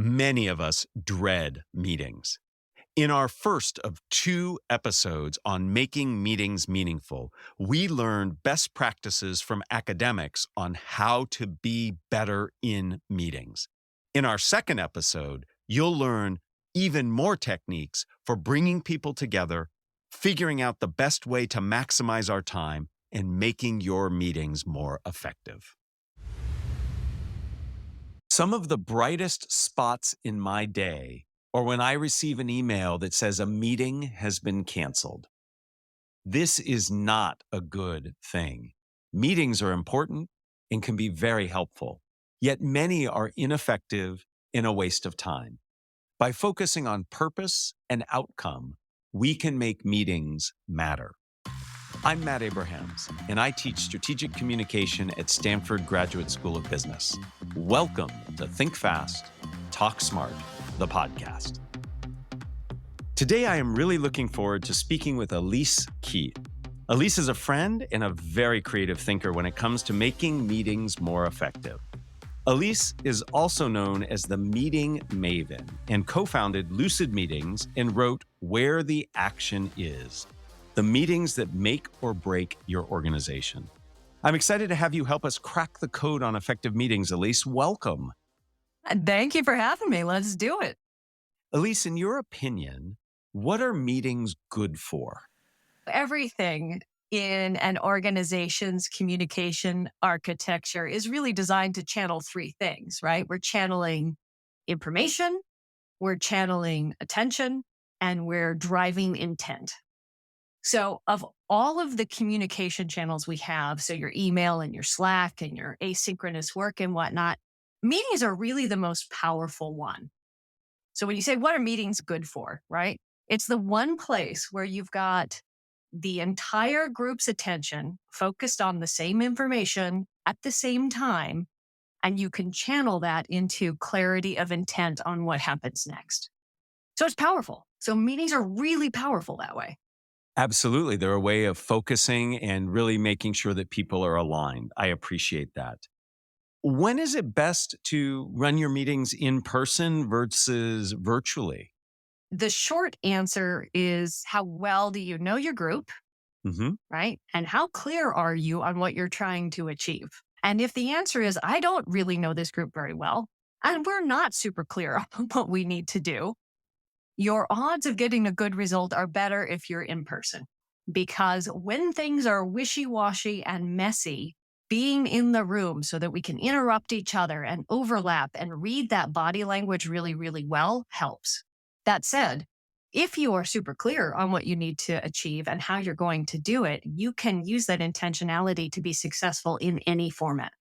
Many of us dread meetings. In our first of 2 episodes on making meetings meaningful, we learned best practices from academics on how to be better in meetings. In our second episode, you'll learn even more techniques for bringing people together, figuring out the best way to maximize our time, and making your meetings more effective. Some of the brightest spots in my day are when I receive an email that says a meeting has been canceled. This is not a good thing. Meetings are important and can be very helpful, yet many are ineffective and a waste of time. By focusing on purpose and outcome, we can make meetings matter. I'm Matt Abrahams, and I teach strategic communication at Stanford Graduate School of Business. Welcome to Think Fast, Talk Smart, the podcast. Today, I am really looking forward to speaking with Elise Keith. Elise is a friend and a very creative thinker when it comes to making meetings more effective. Elise is also known as the Meeting Maven and co-founded Lucid Meetings and wrote Where the Action Is, the meetings that make or break your organization. I'm excited to have you help us crack the code on effective meetings. Elise, welcome. Thank you for having me. Let's do it. Elise, in your opinion, what are meetings good for? Everything in an organization's communication architecture is really designed to channel 3 things, right? We're channeling information, we're channeling attention, and we're driving intent. So of all of the communication channels we have, so your email and your Slack and your asynchronous work and whatnot, meetings are really the most powerful one. So when you say, what are meetings good for, right? It's the one place where you've got the entire group's attention focused on the same information at the same time, and you can channel that into clarity of intent on what happens next. So it's powerful. So meetings are really powerful that way. Absolutely. They're a way of focusing and really making sure that people are aligned. I appreciate that. When is it best to run your meetings in person versus virtually? The short answer is, how well do you know your group, right? And how clear are you on what you're trying to achieve? And if the answer is, I don't really know this group very well, and we're not super clear on what we need to do, your odds of getting a good result are better if you're in person. Because when things are wishy-washy and messy, being in the room so that we can interrupt each other and overlap and read that body language really, really well helps. That said, if you are super clear on what you need to achieve and how you're going to do it, you can use that intentionality to be successful in any format.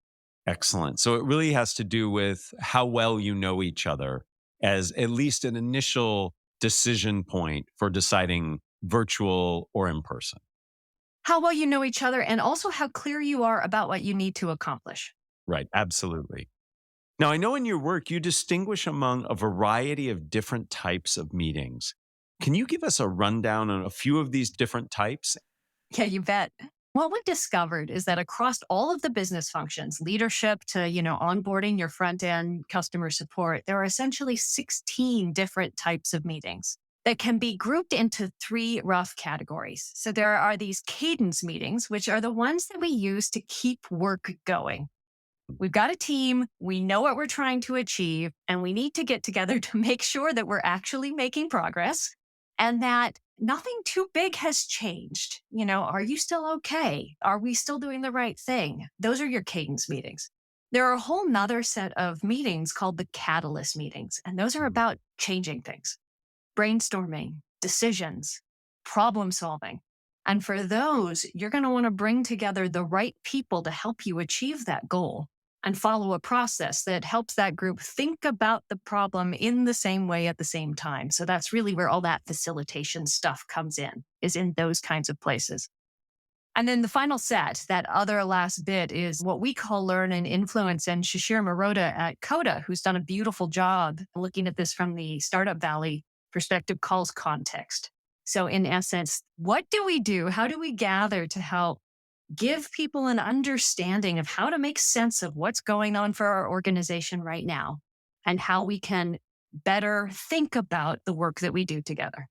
Excellent. So it really has to do with how well you know each other as at least an initial decision point for deciding virtual or in person. How well you know each other, and also how clear you are about what you need to accomplish. Right. Absolutely. Now, I know in your work, you distinguish among a variety of different types of meetings. Can you give us a rundown on a few of these different types? Yeah, you bet. What we discovered is that across all of the business functions, leadership to, onboarding your front end customer support, there are essentially 16 different types of meetings that can be grouped into 3 rough categories. So there are these cadence meetings, which are the ones that we use to keep work going. We've got a team, we know what we're trying to achieve, and we need to get together to make sure that we're actually making progress and that nothing too big has changed. Are you still okay? Are we still doing the right thing? Those are your cadence meetings. There are a whole nother set of meetings called the catalyst meetings, and those are about changing things, brainstorming, decisions, problem solving. And for those, you're going to want to bring together the right people to help you achieve that goal and follow a process that helps that group think about the problem in the same way at the same time. So that's really where all that facilitation stuff comes in, is in those kinds of places. And then the final set, that other last bit, is what we call learn and influence. And Shishir Maroda at Coda, who's done a beautiful job looking at this from the Startup Valley perspective, calls context. So in essence, what do we do? How do we gather to help give people an understanding of how to make sense of what's going on for our organization right now and how we can better think about the work that we do together.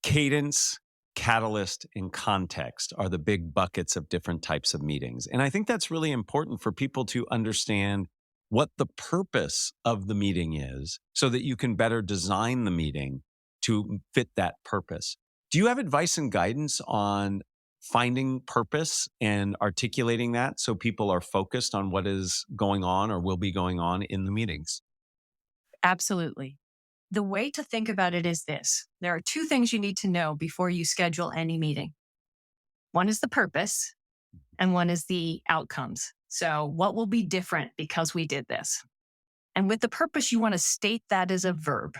Cadence, catalyst, and context are the big buckets of different types of meetings. And I think that's really important for people to understand what the purpose of the meeting is so that you can better design the meeting to fit that purpose. Do you have advice and guidance on finding purpose and articulating that so people are focused on what is going on or will be going on in the meetings? Absolutely. The way to think about it is this: there are two things you need to know before you schedule any meeting. One is the purpose, and one is the outcomes. So, what will be different because we did this? And with the purpose, you want to state that as a verb.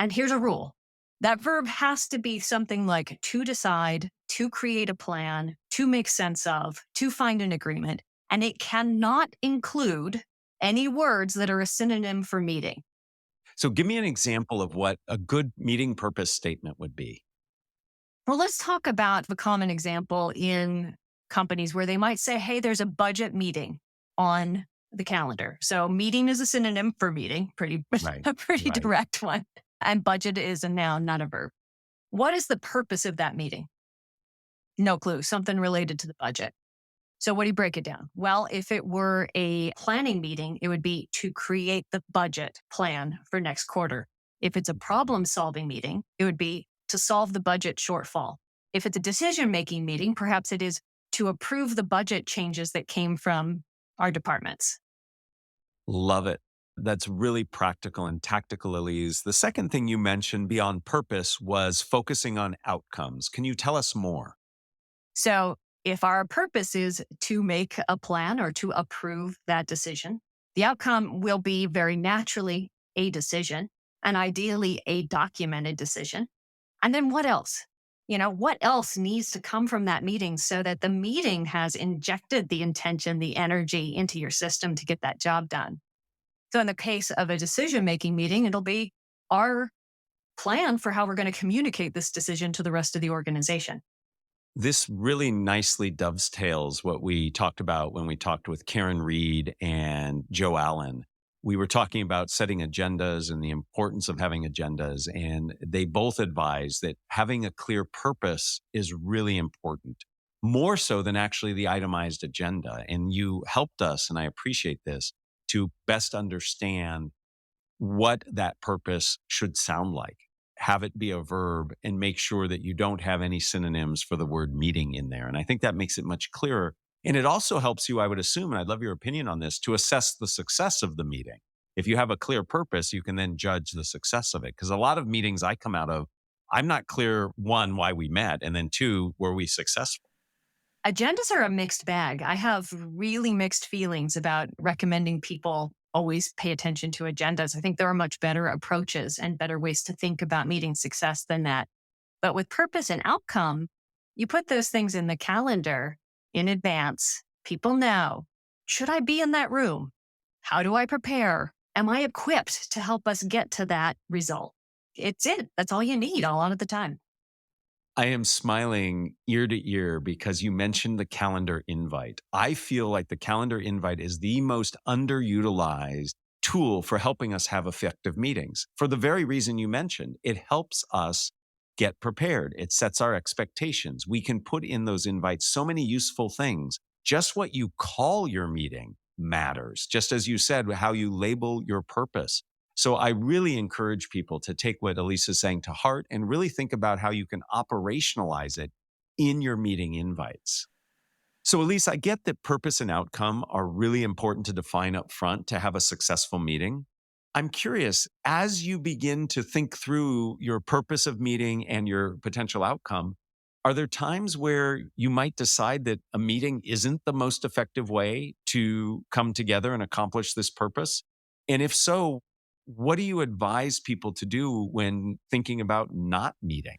And here's a rule: that verb has to be something like to decide, to create a plan, to make sense of, to find an agreement. And it cannot include any words that are a synonym for meeting. So, give me an example of what a good meeting purpose statement would be. Well, let's talk about the common example in companies where they might say, hey, there's a budget meeting on the calendar. So meeting is a synonym for meeting, pretty Right. a pretty Right. direct one. And budget is a noun, not a verb. What is the purpose of that meeting? No clue. Something related to the budget. So what do you break it down? Well, if it were a planning meeting, it would be to create the budget plan for next quarter. If it's a problem solving meeting, it would be to solve the budget shortfall. If it's a decision making meeting, perhaps it is to approve the budget changes that came from our departments. Love it. That's really practical and tactical, Elise. The second thing you mentioned beyond purpose was focusing on outcomes. Can you tell us more? So if our purpose is to make a plan or to approve that decision, the outcome will be very naturally a decision, and ideally a documented decision. And then what else? What else needs to come from that meeting so that the meeting has injected the intention, the energy into your system to get that job done? So in the case of a decision-making meeting, it'll be our plan for how we're going to communicate this decision to the rest of the organization. This really nicely dovetails what we talked about when we talked with Karen Reed and Joe Allen. We were talking about setting agendas and the importance of having agendas. And they both advise that having a clear purpose is really important, more so than actually the itemized agenda. And you helped us, and I appreciate this, to best understand what that purpose should sound like. Have it be a verb and make sure that you don't have any synonyms for the word meeting in there. And I think that makes it much clearer. And it also helps you, I would assume, and I'd love your opinion on this, to assess the success of the meeting. If you have a clear purpose, you can then judge the success of it. Because a lot of meetings I come out of, I'm not clear, one, why we met, and then two, were we successful? Agendas are a mixed bag. I have really mixed feelings about recommending people always pay attention to agendas. I think there are much better approaches and better ways to think about meeting success than that. But with purpose and outcome, you put those things in the calendar in advance. People know, should I be in that room? How do I prepare? Am I equipped to help us get to that result? It's it. That's all you need a lot of the time. I am smiling ear to ear because you mentioned the calendar invite. I feel like the calendar invite is the most underutilized tool for helping us have effective meetings for the very reason you mentioned. It helps us get prepared. It sets our expectations. We can put in those invites so many useful things. Just what you call your meeting matters. Just as you said, how you label your purpose. So I really encourage people to take what Elise is saying to heart and really think about how you can operationalize it in your meeting invites. So Elise, I get that purpose and outcome are really important to define up front to have a successful meeting. I'm curious, as you begin to think through your purpose of meeting and your potential outcome, are there times where you might decide that a meeting isn't the most effective way to come together and accomplish this purpose? And if so, what do you advise people to do when thinking about not meeting?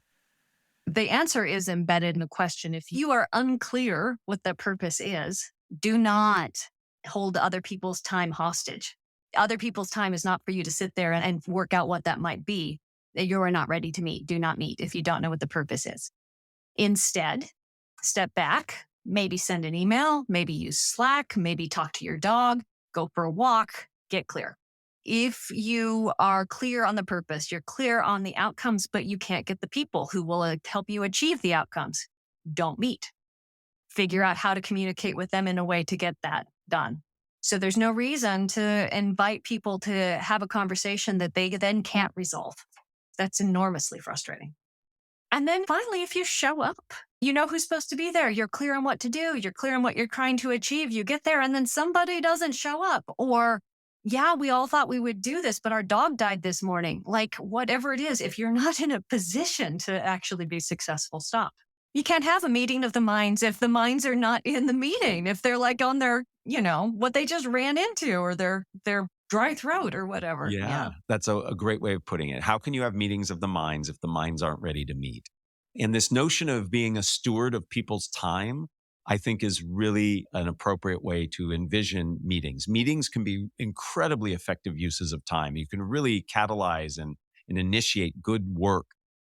The answer is embedded in the question. If you are unclear what the purpose is, do not hold other people's time hostage. Other people's time is not for you to sit there and work out what that might be. You are not ready to meet. Do not meet if you don't know what the purpose is. Instead, step back, maybe send an email, maybe use Slack, maybe talk to your dog, go for a walk, get clear. If you are clear on the purpose, you're clear on the outcomes, but you can't get the people who will help you achieve the outcomes, don't meet. Figure out how to communicate with them in a way to get that done. So there's no reason to invite people to have a conversation that they then can't resolve. That's enormously frustrating. And then finally, if you show up, you know who's supposed to be there. You're clear on what to do. You're clear on what you're trying to achieve. You get there and then somebody doesn't show up. Or, yeah, we all thought we would do this, but our dog died this morning. Like, whatever it is, if you're not in a position to actually be successful, stop. You can't have a meeting of the minds if the minds are not in the meeting, if they're like on their, what they just ran into or their dry throat or whatever. Yeah, that's a great way of putting it. How can you have meetings of the minds if the minds aren't ready to meet? And this notion of being a steward of people's time, I think is really an appropriate way to envision meetings. Meetings can be incredibly effective uses of time. You can really catalyze and initiate good work.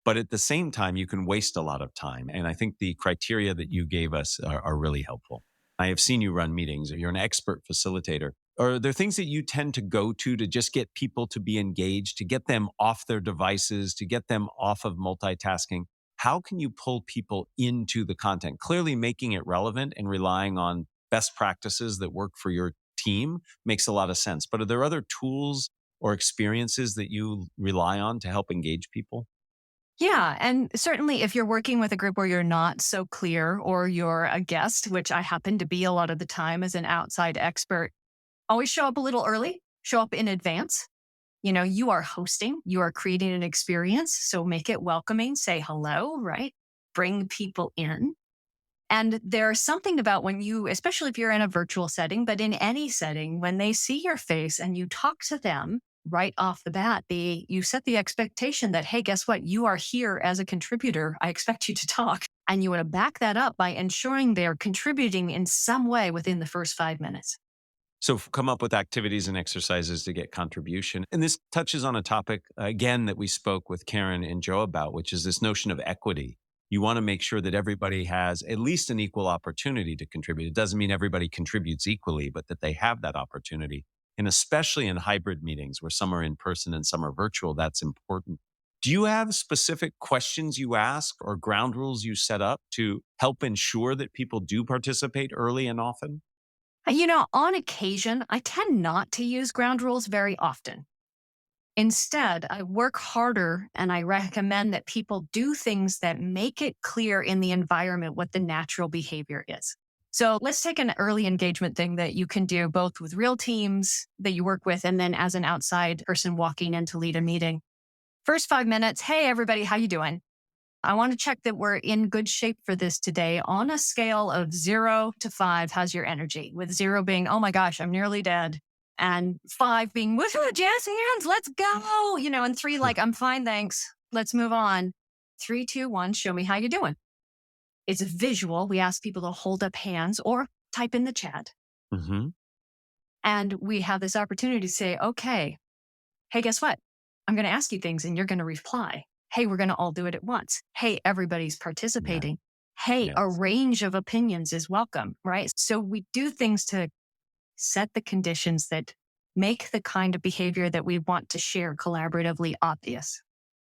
But at the same time, you can waste a lot of time. And I think the criteria that you gave us are really helpful. I have seen you run meetings. You're an expert facilitator. Are there things that you tend to go to just get people to be engaged, to get them off their devices, to get them off of multitasking? How can you pull people into the content? Clearly making it relevant and relying on best practices that work for your team makes a lot of sense. But are there other tools or experiences that you rely on to help engage people? Yeah. And certainly if you're working with a group where you're not so clear or you're a guest, which I happen to be a lot of the time as an outside expert, always show up a little early, show up in advance. You are hosting, you are creating an experience. So make it welcoming, say hello, right? Bring people in. And there's something about when you, especially if you're in a virtual setting, but in any setting, when they see your face and you talk to them right off the bat, you set the expectation that, hey, guess what? You are here as a contributor. I expect you to talk. And you want to back that up by ensuring they're contributing in some way within the first 5 minutes. So come up with activities and exercises to get contribution. And this touches on a topic, again, that we spoke with Karen and Joe about, which is this notion of equity. You want to make sure that everybody has at least an equal opportunity to contribute. It doesn't mean everybody contributes equally, but that they have that opportunity. And especially in hybrid meetings where some are in person and some are virtual, that's important. Do you have specific questions you ask or ground rules you set up to help ensure that people do participate early and often? On occasion, I tend not to use ground rules very often. Instead, I work harder and I recommend that people do things that make it clear in the environment what the natural behavior is. So let's take an early engagement thing that you can do both with real teams that you work with and then as an outside person walking in to lead a meeting. First 5 minutes, hey, everybody, how you doing? I want to check that we're in good shape for this today on a scale of 0 to 5. How's your energy? With 0 being, oh my gosh, I'm nearly dead. And 5 being, woohoo, jazz hands, let's go. And 3, like, I'm fine, thanks. Let's move on. 3, 2, 1, show me how you're doing. It's a visual. We ask people to hold up hands or type in the chat. Mm-hmm. And we have this opportunity to say, okay, hey, guess what? I'm going to ask you things and you're going to reply. Hey, we're going to all do it at once. Hey, everybody's participating. Hey, a Yes. range of opinions is welcome, right? So we do things to set the conditions that make the kind of behavior that we want to share collaboratively obvious.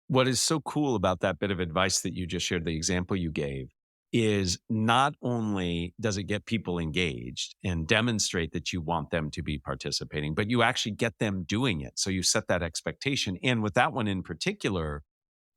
What is so cool about that bit of advice that you just shared, the example you gave, is not only does it get people engaged and demonstrate that you want them to be participating, but you actually get them doing it. So you set that expectation. And with that one in particular,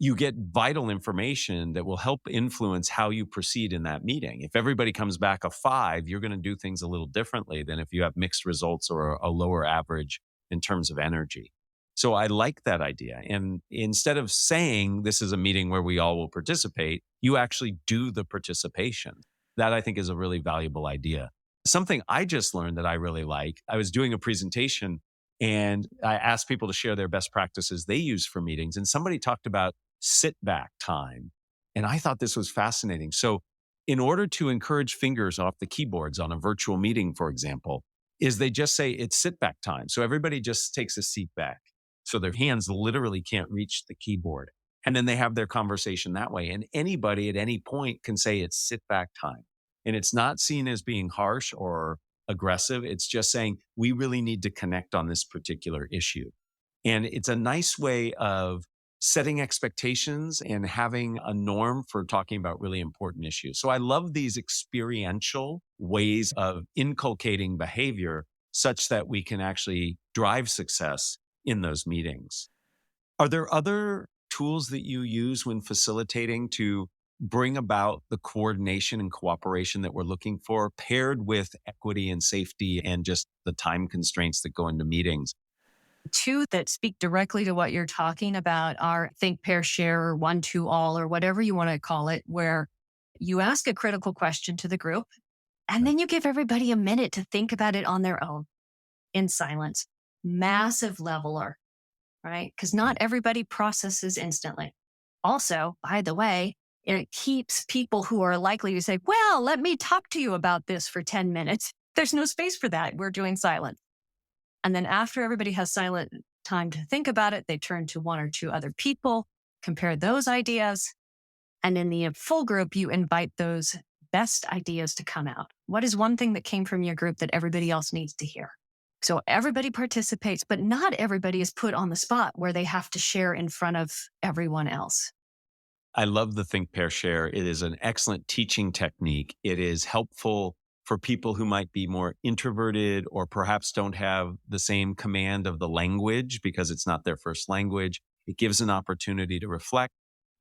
you get vital information that will help influence how you proceed in that meeting. If everybody comes back a 5, you're going to do things a little differently than if you have mixed results or a lower average in terms of energy. So I like that idea. And instead of saying this is a meeting where we all will participate, you actually do the participation. That I think is a really valuable idea. Something I just learned that I really like, I was doing a presentation and I asked people to share their best practices they use for meetings. And somebody talked about sit back time. And I thought this was fascinating. So in order to encourage fingers off the keyboards on a virtual meeting, for example, is they just say it's sit back time. So everybody just takes a seat back. So their hands literally can't reach the keyboard. And then they have their conversation that way. And anybody at any point can say it's sit back time. And it's not seen as being harsh or aggressive. It's just saying, we really need to connect on this particular issue. And it's a nice way of setting expectations and having a norm for talking about really important issues. So I love these experiential ways of inculcating behavior such that we can actually drive success in those meetings. Are there other tools that you use when facilitating to bring about the coordination and cooperation that we're looking for, paired with equity and safety and just the time constraints that go into meetings? Two that speak directly to what you're talking about are think, pair, share, or one, two, all, or whatever you want to call it, where you ask a critical question to the group and then you give everybody a minute to think about it on their own in silence. Massive leveler, right? Because not everybody processes instantly. Also, by the way, it keeps people who are likely to say, well, let me talk to you about this for 10 minutes. There's no space for that. We're doing silence. And then after everybody has silent time to think about it, they turn to one or two other people, compare those ideas. And in the full group, you invite those best ideas to come out. What is one thing that came from your group that everybody else needs to hear? So everybody participates, but not everybody is put on the spot where they have to share in front of everyone else. I love the think, pair, share. It is an excellent teaching technique. It is helpful for people who might be more introverted or perhaps don't have the same command of the language because it's not their first language. It gives an opportunity to reflect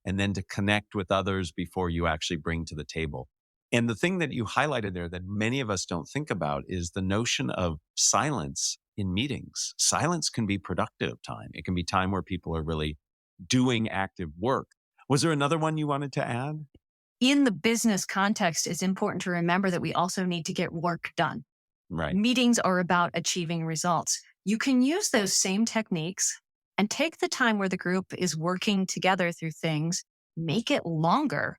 and then to connect with others before you actually bring to the table. And the thing that you highlighted there that many of us don't think about is the notion of silence in meetings. Silence can be productive time. It can be time where people are really doing active work. Was there another one you wanted to add? In the business context, it's important to remember that we also need to get work done. Right. Meetings are about achieving results. You can use those same techniques and take the time where the group is working together through things, make it longer,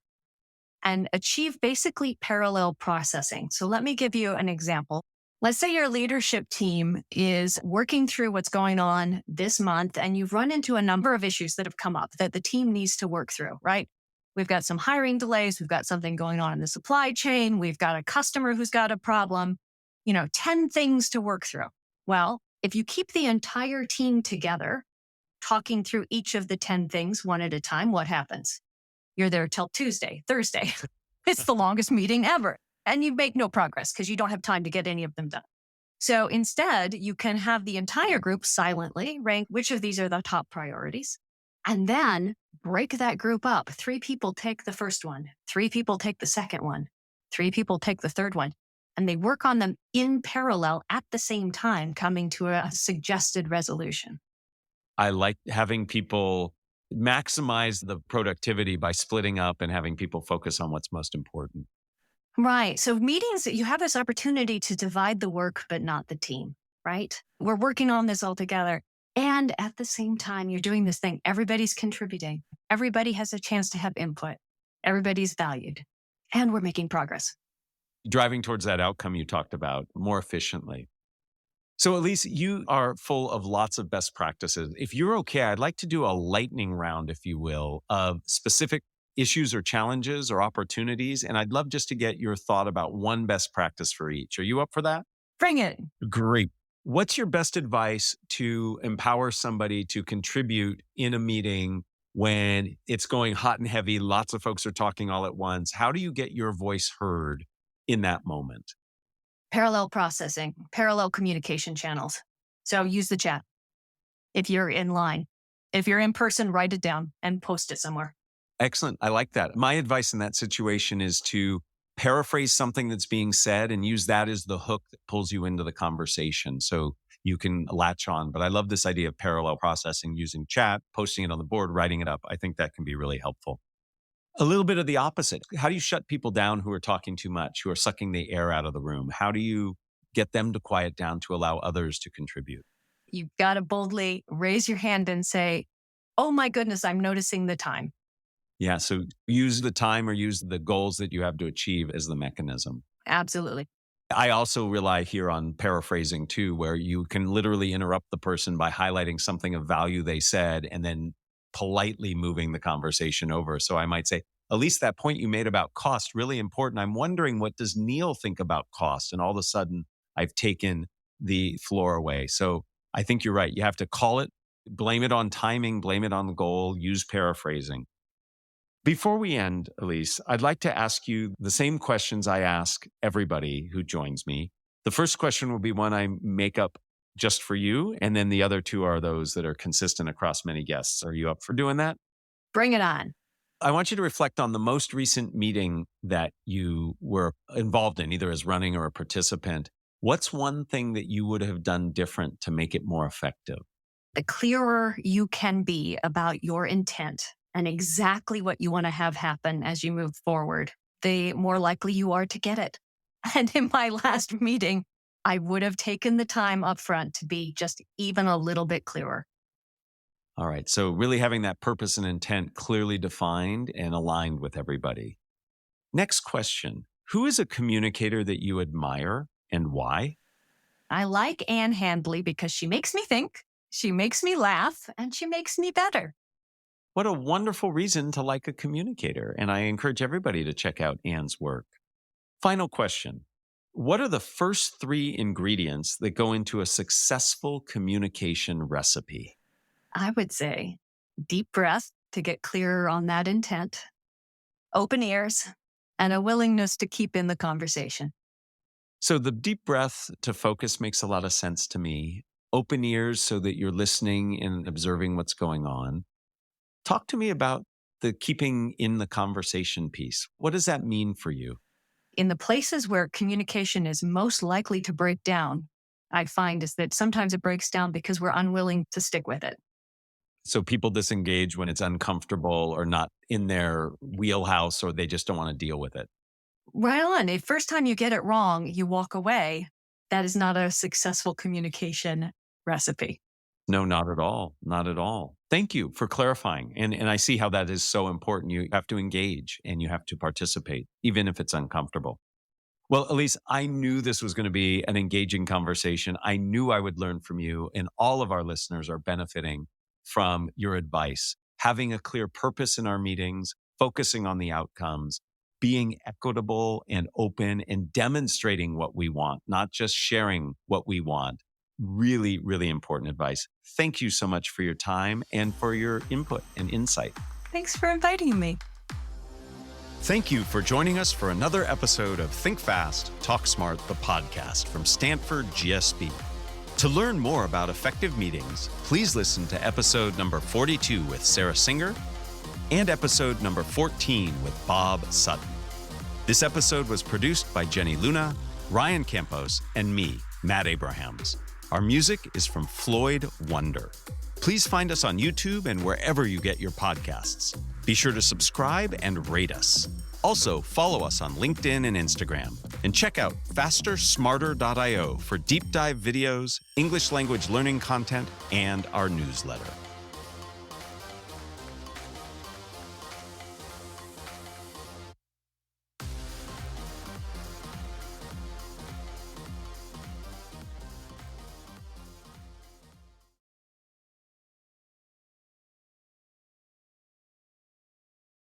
and achieve basically parallel processing. So let me give you an example. Let's say your leadership team is working through what's going on this month, and you've run into a number of issues that have come up that the team needs to work through, right? We've got some hiring delays. We've got something going on in the supply chain. We've got a customer who's got a problem, 10 things to work through. Well, if you keep the entire team together, talking through each of the 10 things one at a time, what happens? You're there till Tuesday, Thursday. It's the longest meeting ever. And you make no progress because you don't have time to get any of them done. So instead, you can have the entire group silently rank which of these are the top priorities, and then break that group up. 3 people take the first one. 3 people take the second one. 3 people take the third one. And they work on them in parallel at the same time, coming to a suggested resolution. I like having people maximize the productivity by splitting up and having people focus on what's most important. Right. So meetings, you have this opportunity to divide the work, but not the team, right? We're working on this all together. And at the same time, you're doing this thing. Everybody's contributing. Everybody has a chance to have input. Everybody's valued. And we're making progress. Driving towards that outcome you talked about more efficiently. So Elise, you are full of lots of best practices. If you're okay, I'd like to do a lightning round, if you will, of specific issues or challenges or opportunities. And I'd love just to get your thought about one best practice for each. Are you up for that? Bring it. Great. What's your best advice to empower somebody to contribute in a meeting when it's going hot and heavy? Lots of folks are talking all at once. How do you get your voice heard in that moment? Parallel processing, parallel communication channels. So use the chat if you're in line. If you're in person, write it down and post it somewhere. Excellent. I like that. My advice in that situation is to paraphrase something that's being said and use that as the hook that pulls you into the conversation so you can latch on. But I love this idea of parallel processing using chat, posting it on the board, writing it up. I think that can be really helpful. A little bit of the opposite. How do you shut people down who are talking too much, who are sucking the air out of the room? How do you get them to quiet down to allow others to contribute? You've got to boldly raise your hand and say, oh my goodness, I'm noticing the time. Yeah. So use the time or use the goals that you have to achieve as the mechanism. Absolutely. I also rely here on paraphrasing too, where you can literally interrupt the person by highlighting something of value they said and then politely moving the conversation over. So I might say, at least that point you made about cost, really important. I'm wondering, what does Neil think about cost? And all of a sudden I've taken the floor away. So I think you're right. You have to call it, blame it on timing, blame it on the goal, use paraphrasing. Before we end, Elise, I'd like to ask you the same questions I ask everybody who joins me. The first question will be one I make up just for you, and then the other two are those that are consistent across many guests. Are you up for doing that? Bring it on. I want you to reflect on the most recent meeting that you were involved in, either as running or a participant. What's one thing that you would have done different to make it more effective? The clearer you can be about your intent and exactly what you want to have happen as you move forward, the more likely you are to get it. And in my last meeting, I would have taken the time up front to be just even a little bit clearer. All right. So, really having that purpose and intent clearly defined and aligned with everybody. Next question. Who is a communicator that you admire and why? I like Anne Handley because she makes me think, she makes me laugh, and she makes me better. What a wonderful reason to like a communicator. And I encourage everybody to check out Anne's work. Final question. What are the first three ingredients that go into a successful communication recipe? I would say deep breath to get clearer on that intent, open ears, and a willingness to keep in the conversation. So the deep breath to focus makes a lot of sense to me. Open ears so that you're listening and observing what's going on. Talk to me about the keeping in the conversation piece. What does that mean for you? In the places where communication is most likely to break down, I find is that sometimes it breaks down because we're unwilling to stick with it. So people disengage when it's uncomfortable or not in their wheelhouse, or they just don't want to deal with it. Right on. The first time you get it wrong, you walk away. That is not a successful communication recipe. No, not at all. Not at all. Thank you for clarifying. And I see how that is so important. You have to engage and you have to participate, even if it's uncomfortable. Well, Elise, I knew this was going to be an engaging conversation. I knew I would learn from you, and all of our listeners are benefiting from your advice. Having a clear purpose in our meetings, focusing on the outcomes, being equitable and open and demonstrating what we want, not just sharing what we want. Really, really important advice. Thank you so much for your time and for your input and insight. Thanks for inviting me. Thank you for joining us for another episode of Think Fast, Talk Smart, the podcast from Stanford GSB. To learn more about effective meetings, please listen to episode number 42 with Sarah Singer and episode number 14 with Bob Sutton. This episode was produced by Jenny Luna, Ryan Campos, and me, Matt Abrahams. Our music is from Floyd Wonder. Please find us on YouTube and wherever you get your podcasts. Be sure to subscribe and rate us. Also, follow us on LinkedIn and Instagram. And check out fastersmarter.io for deep dive videos, English language learning content, and our newsletter.